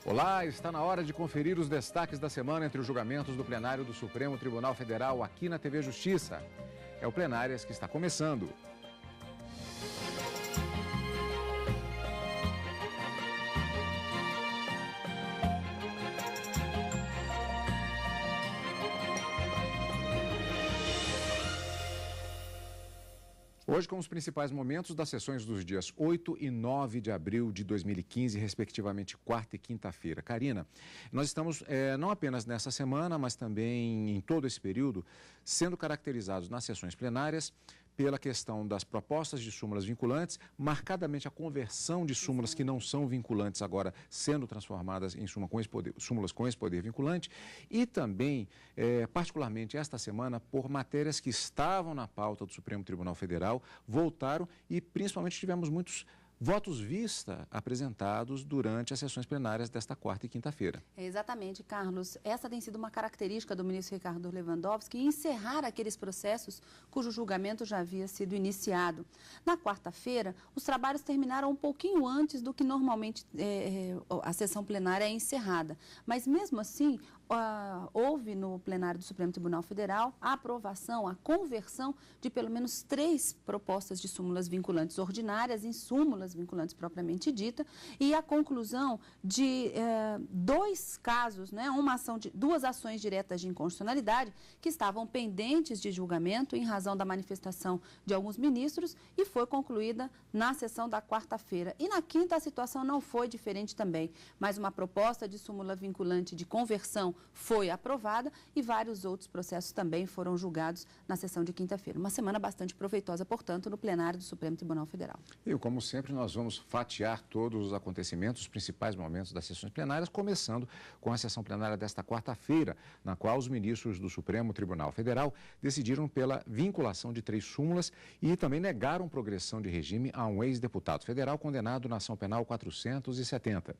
Olá, está na hora de conferir os destaques da semana entre os julgamentos do plenário do Supremo Tribunal Federal aqui na TV Justiça. É o Plenárias que está começando. Hoje, com os principais momentos das sessões dos dias 8 e 9 de abril de 2015, respectivamente quarta e quinta-feira. Karina, nós estamos não apenas nessa semana, mas também em todo esse período, sendo caracterizados nas sessões plenárias pela questão das propostas de súmulas vinculantes, marcadamente a conversão de súmulas que não são vinculantes agora sendo transformadas em súmulas com esse poder vinculante e também, particularmente esta semana, por matérias que estavam na pauta do Supremo Tribunal Federal, voltaram e principalmente tivemos muitos votos vista apresentados durante as sessões plenárias desta quarta e quinta-feira. Exatamente, Carlos. Essa tem sido uma característica do ministro Ricardo Lewandowski, encerrar aqueles processos cujo julgamento já havia sido iniciado. Na quarta-feira, os trabalhos terminaram um pouquinho antes do que normalmente a sessão plenária é encerrada. Mas, mesmo assim, houve no plenário do Supremo Tribunal Federal a aprovação, a conversão de pelo menos 3 propostas de súmulas vinculantes ordinárias em súmulas vinculantes propriamente dita e a conclusão de 2 casos, duas ações diretas de inconstitucionalidade que estavam pendentes de julgamento em razão da manifestação de alguns ministros e foi concluída na sessão da quarta-feira. E na quinta a situação não foi diferente também, mas uma proposta de súmula vinculante de conversão foi aprovada e vários outros processos também foram julgados na sessão de quinta-feira. Uma semana bastante proveitosa, portanto, no plenário do Supremo Tribunal Federal. E, como sempre, nós vamos fatiar todos os acontecimentos, os principais momentos das sessões plenárias, começando com a sessão plenária desta quarta-feira, na qual os ministros do Supremo Tribunal Federal decidiram pela vinculação de 3 súmulas e também negaram progressão de regime a um ex-deputado federal condenado na ação penal 470.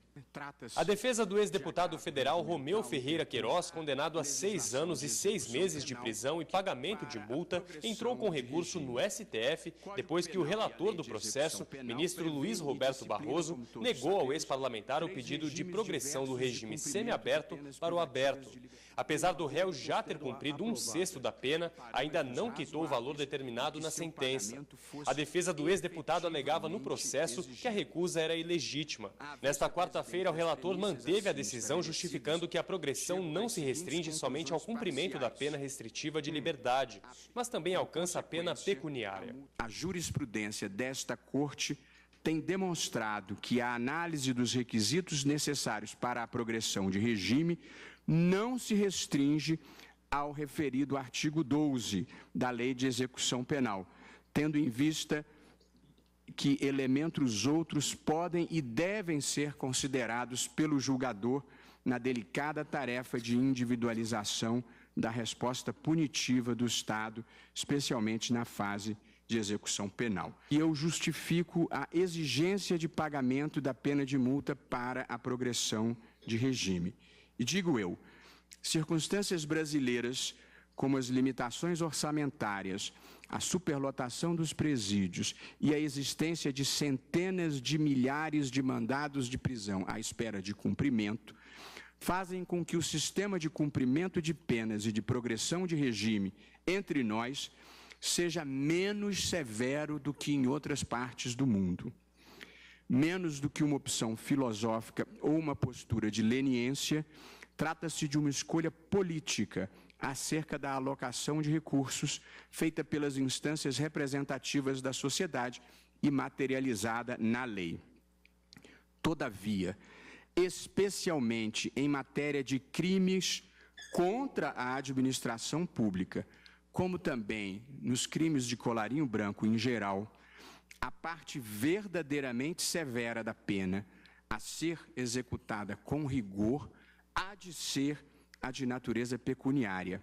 A defesa do ex-deputado federal Romeu Ferreira Queiroz, condenado a 6 anos e 6 meses de prisão e pagamento de multa, entrou com recurso no STF depois que o relator do processo, ministro Luiz Roberto Barroso, negou ao ex-parlamentar o pedido de progressão do regime semiaberto para o aberto. Apesar do réu já ter cumprido 1/6 da pena, ainda não quitou o valor determinado na sentença. A defesa do ex-deputado alegava no processo que a recusa era ilegítima. Nesta quarta-feira, o relator manteve a decisão justificando que a progressão não se restringe somente ao cumprimento da pena restritiva de liberdade, mas também alcança a pena pecuniária. A jurisprudência desta Corte tem demonstrado que a análise dos requisitos necessários para a progressão de regime não se restringe ao referido artigo 12 da Lei de Execução Penal, tendo em vista que elementos outros podem e devem ser considerados pelo julgador na delicada tarefa de individualização da resposta punitiva do Estado, especialmente na fase de execução penal. E eu justifico a exigência de pagamento da pena de multa para a progressão de regime. E digo eu, circunstâncias brasileiras, como as limitações orçamentárias, a superlotação dos presídios e a existência de centenas de milhares de mandados de prisão à espera de cumprimento, fazem com que o sistema de cumprimento de penas e de progressão de regime entre nós seja menos severo do que em outras partes do mundo. Menos do que uma opção filosófica ou uma postura de leniência, trata-se de uma escolha política acerca da alocação de recursos feita pelas instâncias representativas da sociedade e materializada na lei. Todavia, especialmente em matéria de crimes contra a administração pública, como também nos crimes de colarinho branco em geral, a parte verdadeiramente severa da pena a ser executada com rigor há de ser a de natureza pecuniária.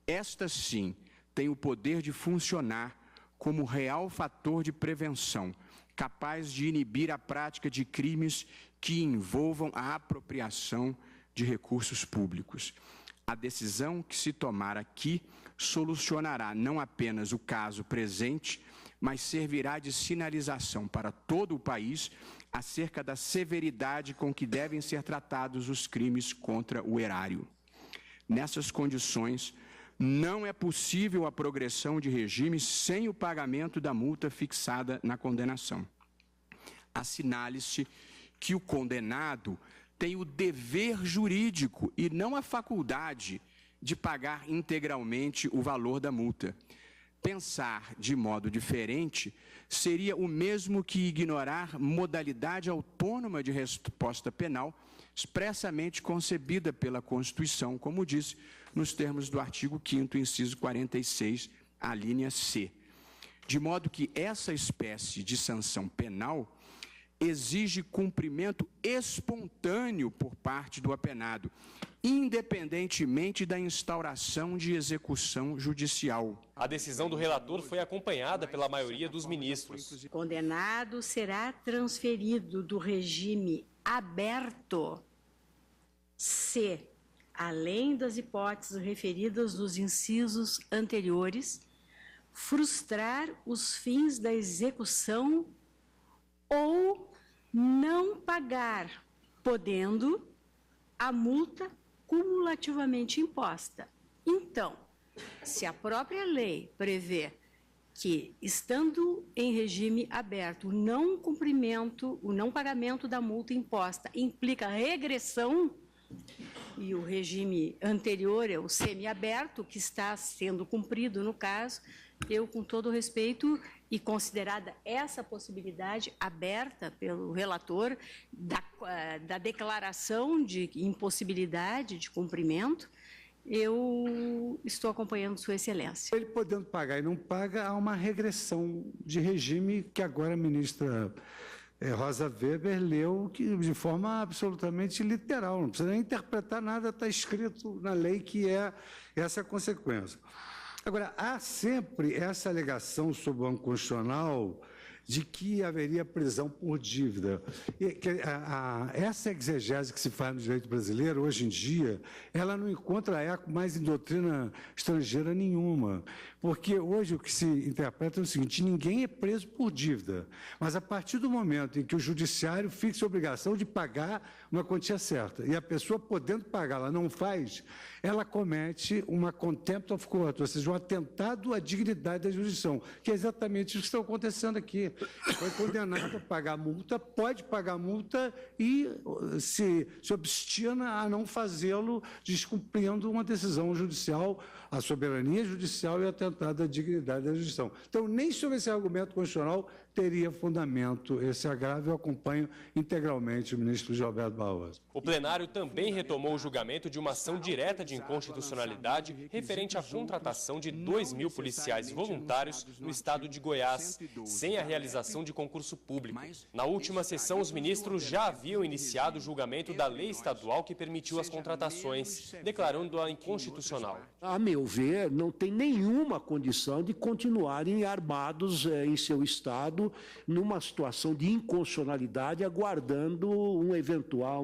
Esta, sim, tem o poder de funcionar como real fator de prevenção, capaz de inibir a prática de crimes que envolvam a apropriação de recursos públicos. A decisão que se tomar aqui solucionará não apenas o caso presente, mas servirá de sinalização para todo o país acerca da severidade com que devem ser tratados os crimes contra o erário. Nessas condições, não é possível a progressão de regime sem o pagamento da multa fixada na condenação. Assinale-se que o condenado tem o dever jurídico e não a faculdade de pagar integralmente o valor da multa. Pensar de modo diferente seria o mesmo que ignorar modalidade autônoma de resposta penal expressamente concebida pela Constituição, como disse nos termos do artigo 5º, inciso 46, a linha C. De modo que essa espécie de sanção penal exige cumprimento espontâneo por parte do apenado, independentemente da instauração de execução judicial. A decisão do relator foi acompanhada pela maioria dos ministros. O condenado será transferido do regime aberto se, além das hipóteses referidas nos incisos anteriores, frustrar os fins da execução ou não pagar, podendo a multa cumulativamente imposta. Então, se a própria lei prevê que, estando em regime aberto, o não pagamento da multa imposta implica regressão, e o regime anterior é o semiaberto, que está sendo cumprido no caso, eu, com todo o respeito, e considerada essa possibilidade aberta pelo relator da declaração de impossibilidade de cumprimento, eu estou acompanhando Sua Excelência. Ele podendo pagar e não paga, há uma regressão de regime que agora a ministra Rosa Weber leu de forma absolutamente literal, não precisa nem interpretar nada, está escrito na lei que é essa a consequência. Agora, há sempre essa alegação sob o ângulo constitucional de que haveria prisão por dívida. Essa exegese que se faz no direito brasileiro, hoje em dia, ela não encontra eco mais em doutrina estrangeira nenhuma. Porque hoje o que se interpreta é o seguinte: ninguém é preso por dívida, mas a partir do momento em que o judiciário fixa a obrigação de pagar uma quantia certa, e a pessoa podendo pagar, ela não faz, ela comete uma contempt of court, ou seja, um atentado à dignidade da jurisdição, que é exatamente isso que está acontecendo aqui. Foi condenado a pagar multa, pode pagar multa e se obstina a não fazê-lo, descumprindo uma decisão judicial, a soberania judicial e o atentado à dignidade da jurisdição. Então, nem sobre esse argumento constitucional teria fundamento esse agravo. Eu acompanho integralmente o ministro Gilberto Barroso. O plenário também retomou o julgamento de uma ação direta de inconstitucionalidade referente à contratação de 2.000 policiais voluntários no estado de Goiás, sem a realização de concurso público. Na última sessão, os ministros já haviam iniciado o julgamento da lei estadual que permitiu as contratações, declarando-a inconstitucional. A meu ver, não tem nenhuma condição de continuarem armados em seu estado numa situação de inconstitucionalidade, aguardando uma eventual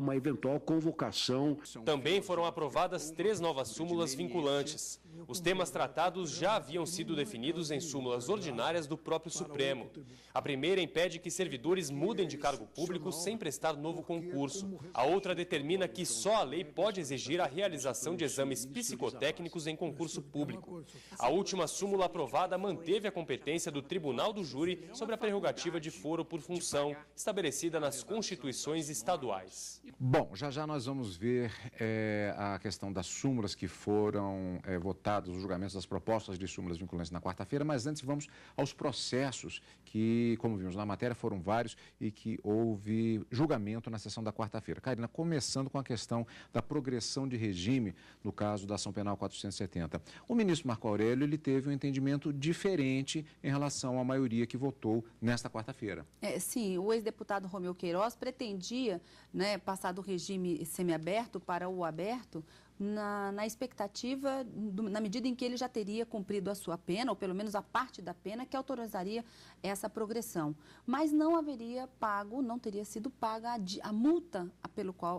convocação. Também foram aprovadas 3 novas súmulas vinculantes. Os temas tratados já haviam sido definidos em súmulas ordinárias do próprio Supremo. A primeira impede que servidores mudem de cargo público sem prestar novo concurso. A outra determina que só a lei pode exigir a realização de exames psicotécnicos em concurso público. A última súmula aprovada manteve a competência do Tribunal do Júri sobre a prerrogativa de foro por função, estabelecida nas constituições estaduais. Bom, já nós vamos ver a questão das súmulas que foram votadas, os julgamentos das propostas de súmulas vinculantes na quarta-feira, mas antes vamos aos processos que, como vimos na matéria, foram vários e que houve julgamento na sessão da quarta-feira. Karina, começando com a questão da progressão de regime no caso da ação penal 470. O ministro Marco Aurélio ele teve um entendimento diferente em relação à maioria que votou nesta quarta-feira. Sim, o ex-deputado Romeu Queiroz pretendia, passar do regime semiaberto para o aberto, na expectativa, na medida em que ele já teria cumprido a sua pena, ou pelo menos a parte da pena que autorizaria essa progressão. Mas não haveria pago, não teria sido paga a multa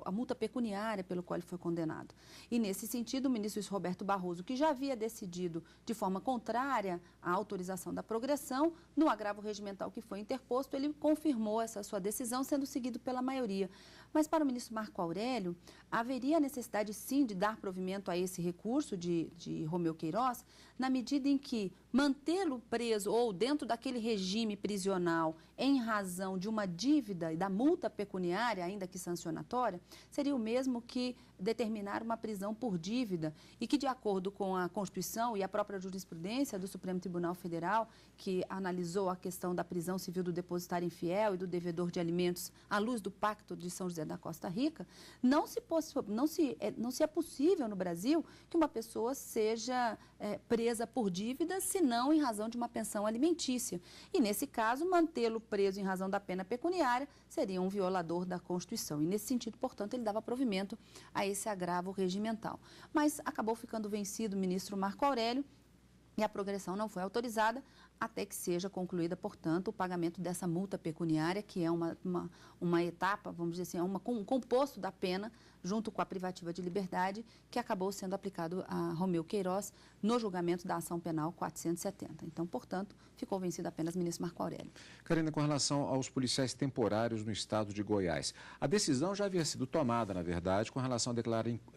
a multa pecuniária pelo qual ele foi condenado. E nesse sentido, o ministro Luiz Roberto Barroso, que já havia decidido de forma contrária à autorização da progressão, no agravo regimental que foi interposto, ele confirmou essa sua decisão, sendo seguido pela maioria. Mas para o ministro Marco Aurélio, haveria necessidade sim de dar provimento a esse recurso de Romeu Queiroz, na medida em que mantê-lo preso ou dentro daquele regime prisional em razão de uma dívida e da multa pecuniária, ainda que sancionatória, seria o mesmo que determinar uma prisão por dívida e que, de acordo com a Constituição e a própria jurisprudência do Supremo Tribunal Federal, que analisou a questão da prisão civil do depositário infiel e do devedor de alimentos à luz do Pacto de São José da Costa Rica, não se é possível no Brasil que uma pessoa seja presa por dívida, senão em razão de uma pensão alimentícia. E, nesse caso, mantê-lo preso em razão da pena pecuniária seria um violador da Constituição. E, nesse sentido, portanto, ele dava provimento a esse agravo regimental. Mas acabou ficando vencido o ministro Marco Aurélio e a progressão não foi autorizada até que seja concluída, portanto, o pagamento dessa multa pecuniária, que é uma etapa, vamos dizer assim, é um composto da pena, junto com a privativa de liberdade, que acabou sendo aplicado a Romeu Queiroz no julgamento da ação penal 470. Então, portanto, ficou vencido apenas o ministro Marco Aurélio. Karina, com relação aos policiais temporários no estado de Goiás, a decisão já havia sido tomada, na verdade, com relação a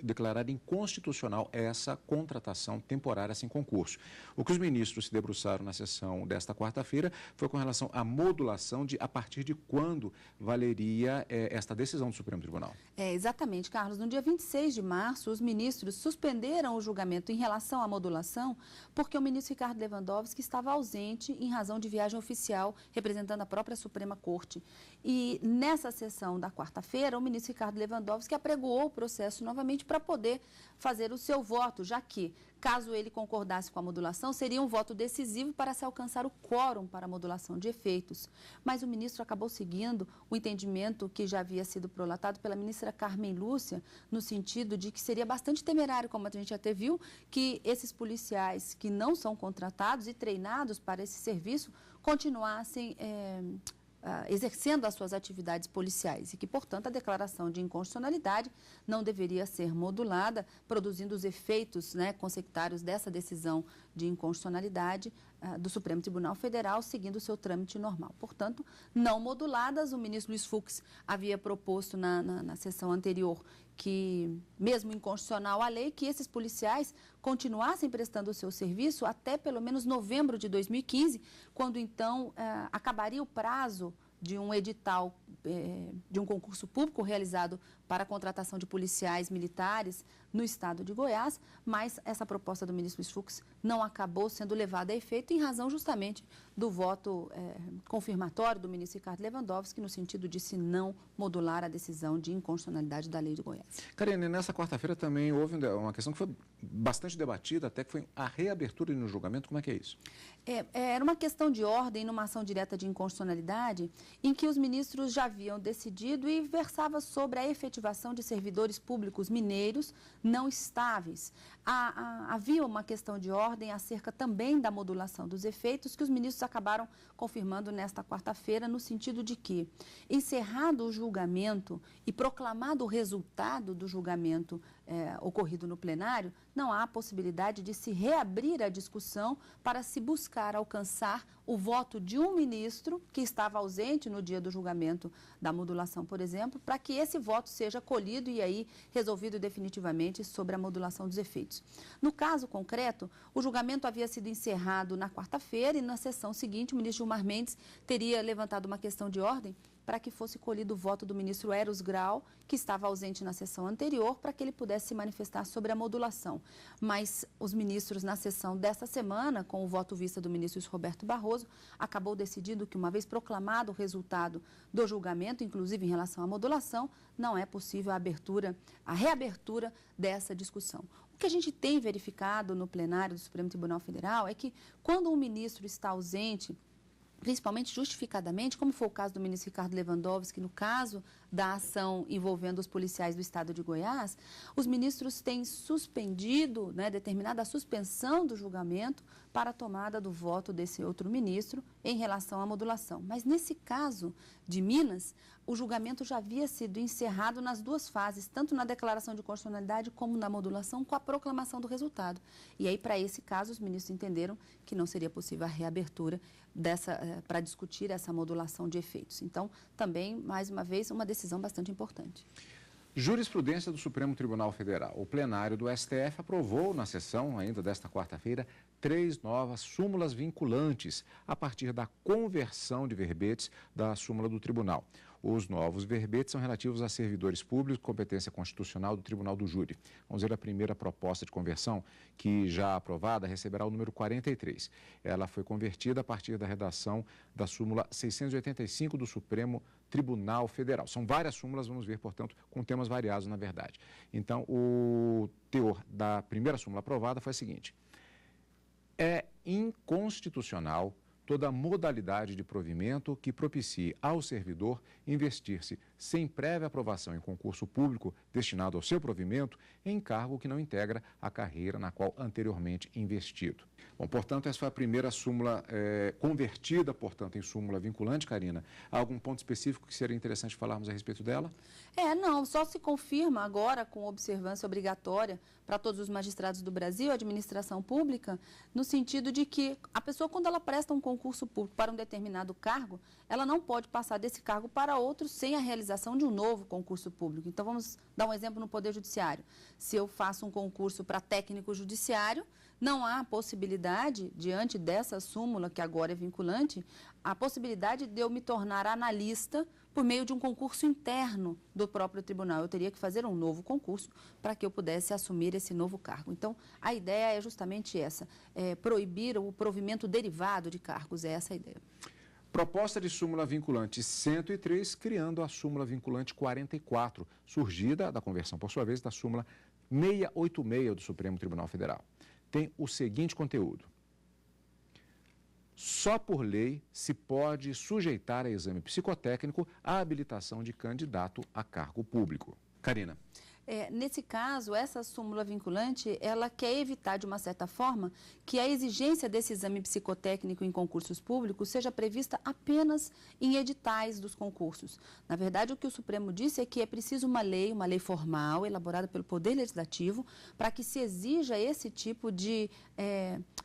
declarar inconstitucional essa contratação temporária sem concurso. O que os ministros se debruçaram na sessão desta quarta-feira foi com relação à modulação de a partir de quando valeria esta decisão do Supremo Tribunal. Exatamente, Carlos. No dia 26 de março, os ministros suspenderam o julgamento em relação à modulação porque o ministro Ricardo Lewandowski estava ausente em razão de viagem oficial representando a própria Suprema Corte. E nessa sessão da quarta-feira, o ministro Ricardo Lewandowski apregoou o processo novamente para poder fazer o seu voto, já que, caso ele concordasse com a modulação, seria um voto decisivo para se alcançar o quórum para a modulação de efeitos. Mas o ministro acabou seguindo o entendimento que já havia sido prolatado pela ministra Carmen Lúcia, no sentido de que seria bastante temerário, como a gente até viu, que esses policiais que não são contratados e treinados para esse serviço continuassem exercendo as suas atividades policiais e que, portanto, a declaração de inconstitucionalidade não deveria ser modulada, produzindo os efeitos consecutários dessa decisão de inconstitucionalidade do Supremo Tribunal Federal, seguindo o seu trâmite normal. Portanto, não moduladas, o ministro Luiz Fux havia proposto na sessão anterior que, mesmo inconstitucional a lei, que esses policiais continuassem prestando o seu serviço até pelo menos novembro de 2015, quando então acabaria o prazo de um edital, de um concurso público realizado para a contratação de policiais militares no estado de Goiás, mas essa proposta do ministro Luiz Fux não acabou sendo levada a efeito em razão justamente do voto confirmatório do ministro Ricardo Lewandowski, no sentido de se não modular a decisão de inconstitucionalidade da lei de Goiás. Karine, nessa quarta-feira também houve uma questão que foi bastante debatida, até que foi a reabertura no julgamento. Como é que é isso? Era uma questão de ordem numa ação direta de inconstitucionalidade em que os ministros já haviam decidido e versava sobre a efetivação de servidores públicos mineiros não estáveis. Havia uma questão de ordem acerca também da modulação dos efeitos que os ministros acabaram confirmando nesta quarta-feira, no sentido de que, encerrado o julgamento e proclamado o resultado do julgamento ocorrido no plenário, não há possibilidade de se reabrir a discussão para se buscar alcançar o voto de um ministro que estava ausente no dia do julgamento da modulação, por exemplo, para que esse voto seja colhido e aí resolvido definitivamente sobre a modulação dos efeitos. No caso concreto, o julgamento havia sido encerrado na quarta-feira e na sessão seguinte o ministro Gilmar Mendes teria levantado uma questão de ordem para que fosse colhido o voto do ministro Eros Grau, que estava ausente na sessão anterior, para que ele pudesse se manifestar sobre a modulação. Mas os ministros, na sessão desta semana, com o voto vista do ministro Luiz Roberto Barroso, acabou decidindo que, uma vez proclamado o resultado do julgamento, inclusive em relação à modulação, não é possível a reabertura dessa discussão. O que a gente tem verificado no plenário do Supremo Tribunal Federal é que, quando um ministro está ausente, principalmente justificadamente, como foi o caso do ministro Ricardo Lewandowski, no caso da ação envolvendo os policiais do estado de Goiás, os ministros têm suspendido, determinado a suspensão do julgamento para a tomada do voto desse outro ministro em relação à modulação. Mas nesse caso de Minas, o julgamento já havia sido encerrado nas duas fases, tanto na declaração de constitucionalidade como na modulação, com a proclamação do resultado. E aí, para esse caso, os ministros entenderam que não seria possível a reabertura para discutir essa modulação de efeitos. Então, também, mais uma vez, uma decisão bastante importante. Jurisprudência do Supremo Tribunal Federal. O plenário do STF aprovou, na sessão ainda desta quarta-feira, 3 novas súmulas vinculantes a partir da conversão de verbetes da súmula do tribunal. Os novos verbetes são relativos a servidores públicos, competência constitucional do Tribunal do Júri. Vamos ver a primeira proposta de conversão, que já aprovada receberá o número 43. Ela foi convertida a partir da redação da súmula 685 do Supremo Tribunal Federal. São várias súmulas, vamos ver, portanto, com temas variados, na verdade. Então, o teor da primeira súmula aprovada foi a seguinte: é inconstitucional toda modalidade de provimento que propicie ao servidor investir-se sem prévia aprovação em concurso público destinado ao seu provimento em cargo que não integra a carreira na qual anteriormente investido. Bom, portanto, essa foi a primeira súmula convertida, portanto, em súmula vinculante, Karina. Há algum ponto específico que seria interessante falarmos a respeito dela? Não, só se confirma agora com observância obrigatória para todos os magistrados do Brasil, a administração pública, no sentido de que a pessoa, quando ela presta um concurso público para um determinado cargo, ela não pode passar desse cargo para outro sem a realização de um novo concurso público. Então, vamos dar um exemplo no Poder Judiciário. Se eu faço um concurso para técnico judiciário, não há possibilidade, diante dessa súmula, que agora é vinculante, a possibilidade de eu me tornar analista por meio de um concurso interno do próprio tribunal. Eu teria que fazer um novo concurso para que eu pudesse assumir esse novo cargo. Então, a ideia é justamente essa, proibir o provimento derivado de cargos, é essa a ideia. Proposta de súmula vinculante 103, criando a súmula vinculante 44, surgida da conversão, por sua vez, da súmula 686 do Supremo Tribunal Federal. Tem o seguinte conteúdo: só por lei se pode sujeitar a exame psicotécnico a habilitação de candidato a cargo público. Karina. Nesse caso, essa súmula vinculante, ela quer evitar, de uma certa forma, que a exigência desse exame psicotécnico em concursos públicos seja prevista apenas em editais dos concursos. Na verdade, o que o Supremo disse é que é preciso uma lei formal, elaborada pelo Poder Legislativo, para que se exija esse tipo de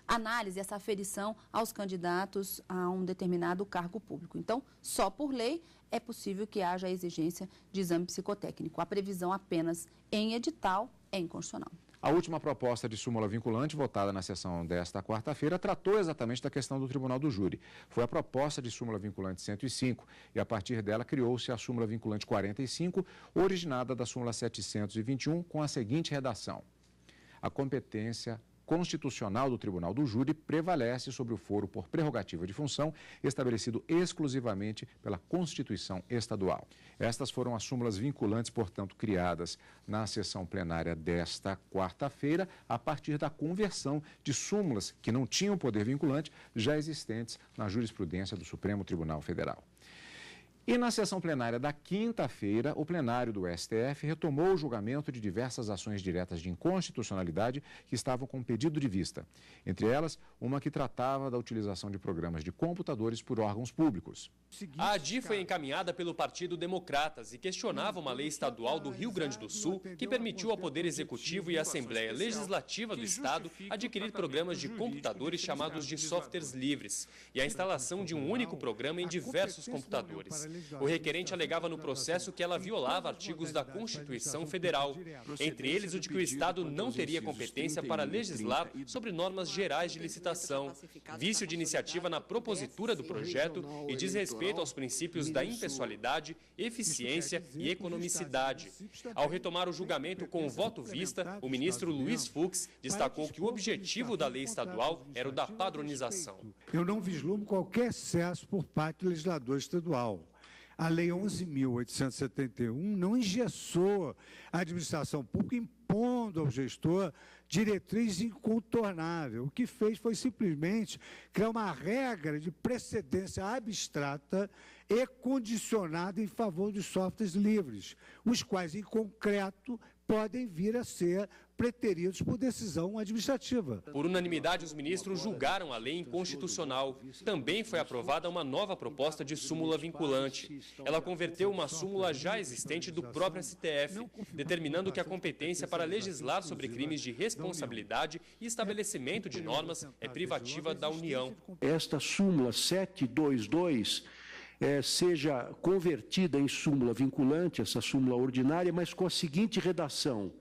análise, essa aferição aos candidatos a um determinado cargo público. Então, só por lei é possível que haja a exigência de exame psicotécnico. A previsão apenas em edital é inconstitucional. A última proposta de súmula vinculante, votada na sessão desta quarta-feira, tratou exatamente da questão do Tribunal do Júri. Foi a proposta de súmula vinculante 105 e, a partir dela, criou-se a súmula vinculante 45, originada da súmula 721, com a seguinte redação: a competência constitucional do Tribunal do Júri prevalece sobre o foro por prerrogativa de função estabelecido exclusivamente pela Constituição Estadual. Estas foram as súmulas vinculantes, portanto, criadas na sessão plenária desta quarta-feira, a partir da conversão de súmulas que não tinham poder vinculante já existentes na jurisprudência do Supremo Tribunal Federal. E na sessão plenária da quinta-feira, o plenário do STF retomou o julgamento de diversas ações diretas de inconstitucionalidade que estavam com pedido de vista. Entre elas, uma que tratava da utilização de programas de computadores por órgãos públicos. A ADI foi encaminhada pelo Partido Democratas e questionava uma lei estadual do Rio Grande do Sul que permitiu ao Poder Executivo e à Assembleia Legislativa do Estado adquirir programas de computadores chamados de softwares livres e a instalação de um único programa em diversos computadores. O requerente alegava no processo que ela violava artigos da Constituição Federal, entre eles o de que o Estado não teria competência para legislar sobre normas gerais de licitação, vício de iniciativa na propositura do projeto e desrespeito aos princípios da impessoalidade, eficiência e economicidade. Ao retomar o julgamento com o voto vista, o ministro Luiz Fux destacou que o objetivo da lei estadual era o da padronização. Eu não vislumbro qualquer excesso por parte do legislador estadual. A Lei 11.871 não engessou a administração pública impondo ao gestor diretriz incontornável. O que fez foi simplesmente criar uma regra de precedência abstrata e condicionada em favor dos softwares livres, os quais, em concreto, podem vir a ser preteridos por decisão administrativa. Por unanimidade, os ministros julgaram a lei inconstitucional. Também foi aprovada uma nova proposta de súmula vinculante. Ela converteu uma súmula já existente do próprio STF, determinando que a competência para legislar sobre crimes de responsabilidade e estabelecimento de normas é privativa da União. Esta súmula 722 seja convertida em súmula vinculante, essa súmula ordinária, mas com a seguinte redação: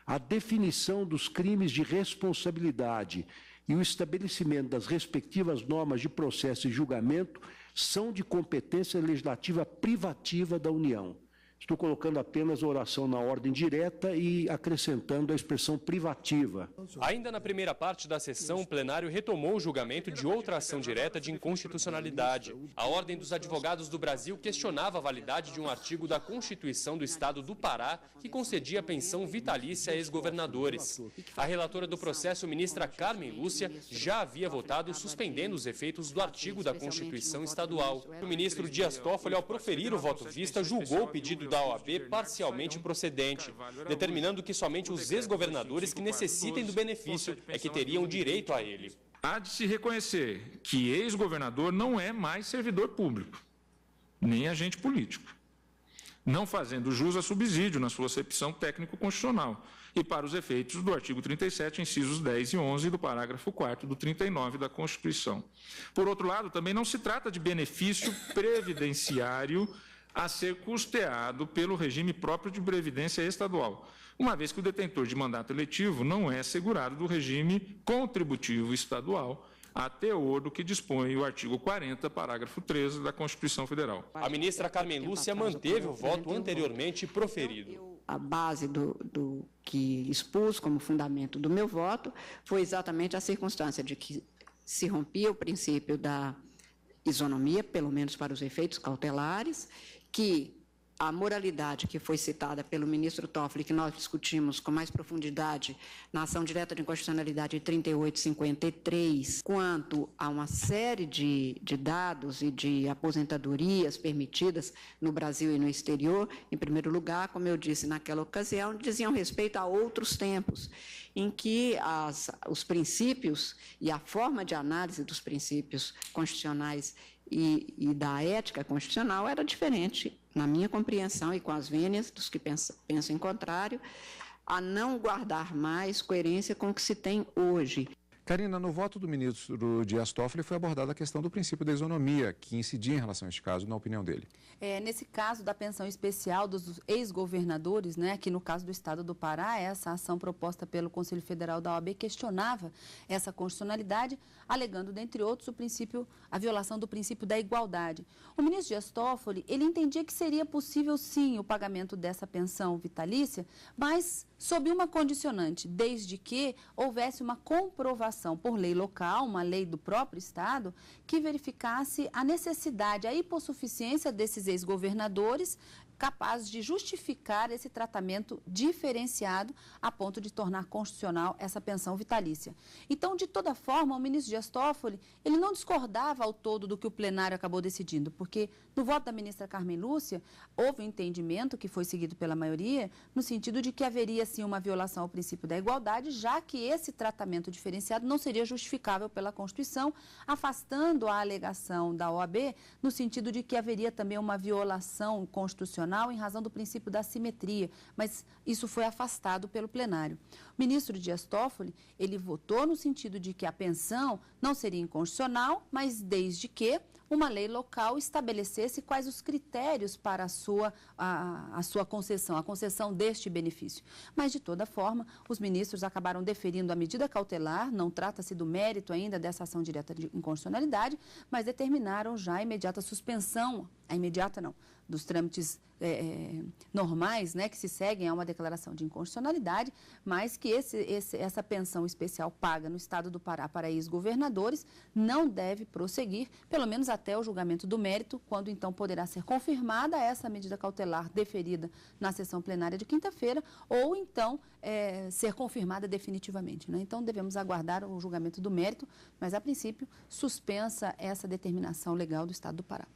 a definição dos crimes de responsabilidade e o estabelecimento das respectivas normas de processo e julgamento são de competência legislativa privativa da União. Estou colocando apenas a oração na ordem direta e acrescentando a expressão privativa. Ainda na primeira parte da sessão, o plenário retomou o julgamento de outra ação direta de inconstitucionalidade. A Ordem dos Advogados do Brasil questionava a validade de um artigo da Constituição do Estado do Pará que concedia pensão vitalícia a ex-governadores. A relatora do processo, ministra Carmen Lúcia, já havia votado suspendendo os efeitos do artigo da Constituição estadual. O ministro Dias Toffoli, ao proferir o voto vista, julgou o pedido da OAB parcialmente procedente, determinando que somente os ex-governadores que necessitem do benefício é que teriam direito a ele. Há de se reconhecer que ex-governador não é mais servidor público, nem agente político, não fazendo jus a subsídio na sua acepção técnico-constitucional e para os efeitos do artigo 37, incisos 10 e 11 do parágrafo 4º do 39 da Constituição. Por outro lado, também não se trata de benefício previdenciário a ser custeado pelo regime próprio de previdência estadual, uma vez que o detentor de mandato eletivo não é segurado do regime contributivo estadual, a teor do que dispõe o artigo 40, parágrafo 13 da Constituição Federal. A ministra Carmen Lúcia manteve o voto anteriormente proferido. A base do que expus como fundamento do meu voto foi exatamente a circunstância de que se rompia o princípio da isonomia, pelo menos para os efeitos cautelares, que a moralidade que foi citada pelo ministro Toffoli, que nós discutimos com mais profundidade na ação direta de inconstitucionalidade 3853, quanto a uma série de dados e de aposentadorias permitidas no Brasil e no exterior, em primeiro lugar, como eu disse naquela ocasião, diziam respeito a outros tempos, em que os princípios e a forma de análise dos princípios constitucionais e da ética constitucional era diferente, na minha compreensão e com as vênias dos que pensam em contrário, a não guardar mais coerência com o que se tem hoje. Karina, no voto do ministro Dias Toffoli foi abordada a questão do princípio da isonomia, que incidia em relação a este caso, na opinião dele. Nesse caso da pensão especial dos ex-governadores, que no caso do Estado do Pará, essa ação proposta pelo Conselho Federal da OAB questionava essa constitucionalidade, alegando, dentre outros, a violação do princípio da igualdade. O ministro Dias Toffoli, ele entendia que seria possível, sim, o pagamento dessa pensão vitalícia, mas sob uma condicionante, desde que houvesse uma comprovação por lei local, uma lei do próprio Estado, que verificasse a necessidade, a hipossuficiência desses ex-governadores capazes de justificar esse tratamento diferenciado a ponto de tornar constitucional essa pensão vitalícia. Então, de toda forma, o ministro Dias Toffoli, ele não discordava ao todo do que o plenário acabou decidindo, porque no voto da ministra Carmen Lúcia, houve um entendimento que foi seguido pela maioria, no sentido de que haveria, sim, uma violação ao princípio da igualdade, já que esse tratamento diferenciado não seria justificável pela Constituição, afastando a alegação da OAB, no sentido de que haveria também uma violação constitucional em razão do princípio da simetria, mas isso foi afastado pelo plenário. O ministro Dias Toffoli, ele votou no sentido de que a pensão não seria inconstitucional, mas desde que uma lei local estabelecesse quais os critérios para a sua concessão, a concessão deste benefício. Mas, de toda forma, os ministros acabaram deferindo a medida cautelar, não trata-se do mérito ainda dessa ação direta de inconstitucionalidade, mas determinaram já a imediata suspensão, dos trâmites normais, que se seguem a uma declaração de inconstitucionalidade, mas que essa pensão especial paga no Estado do Pará para ex-governadores não deve prosseguir, pelo menos até o julgamento do mérito, quando então poderá ser confirmada essa medida cautelar deferida na sessão plenária de quinta-feira, ou então ser confirmada definitivamente. Então, devemos aguardar o julgamento do mérito, mas, a princípio, suspensa essa determinação legal do Estado do Pará.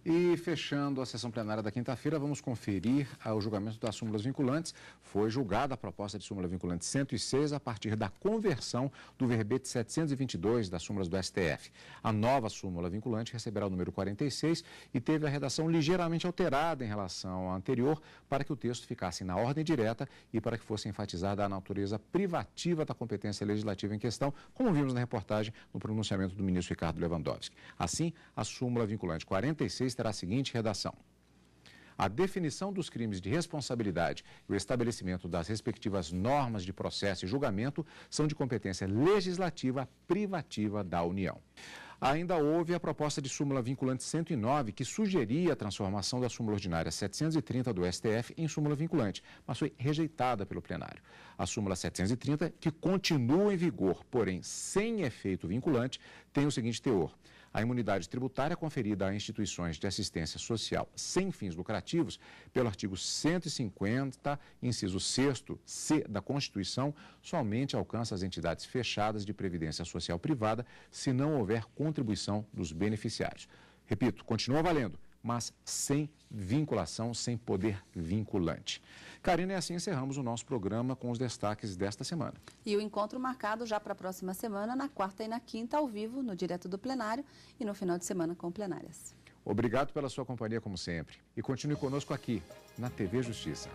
E fechando a sessão plenária da quinta-feira, vamos conferir o julgamento das súmulas vinculantes. Foi julgada a proposta de súmula vinculante 106 a partir da conversão do verbete 722 das súmulas do STF. A nova súmula vinculante receberá o número 46 e teve a redação ligeiramente alterada em relação à anterior para que o texto ficasse na ordem direta e para que fosse enfatizada a natureza privativa da competência legislativa em questão, como vimos na reportagem no pronunciamento do ministro Ricardo Lewandowski. Assim, a súmula vinculante 46 terá a seguinte redação: a definição dos crimes de responsabilidade e o estabelecimento das respectivas normas de processo e julgamento são de competência legislativa privativa da União. Ainda houve a proposta de súmula vinculante 109, que sugeria a transformação da súmula ordinária 730 do STF em súmula vinculante, mas foi rejeitada pelo plenário. A súmula 730, que continua em vigor, porém sem efeito vinculante, tem o seguinte teor: a imunidade tributária conferida a instituições de assistência social sem fins lucrativos, pelo artigo 150, inciso 6º, C da Constituição, somente alcança as entidades fechadas de previdência social privada se não houver contribuição dos beneficiários. Repito, continua valendo, mas sem vinculação, sem poder vinculante. Karina, e assim encerramos o nosso programa com os destaques desta semana. E o encontro marcado já para a próxima semana, na quarta e na quinta, ao vivo, no Direto do Plenário, e no final de semana com plenárias. Obrigado pela sua companhia, como sempre. E continue conosco aqui, na TV Justiça.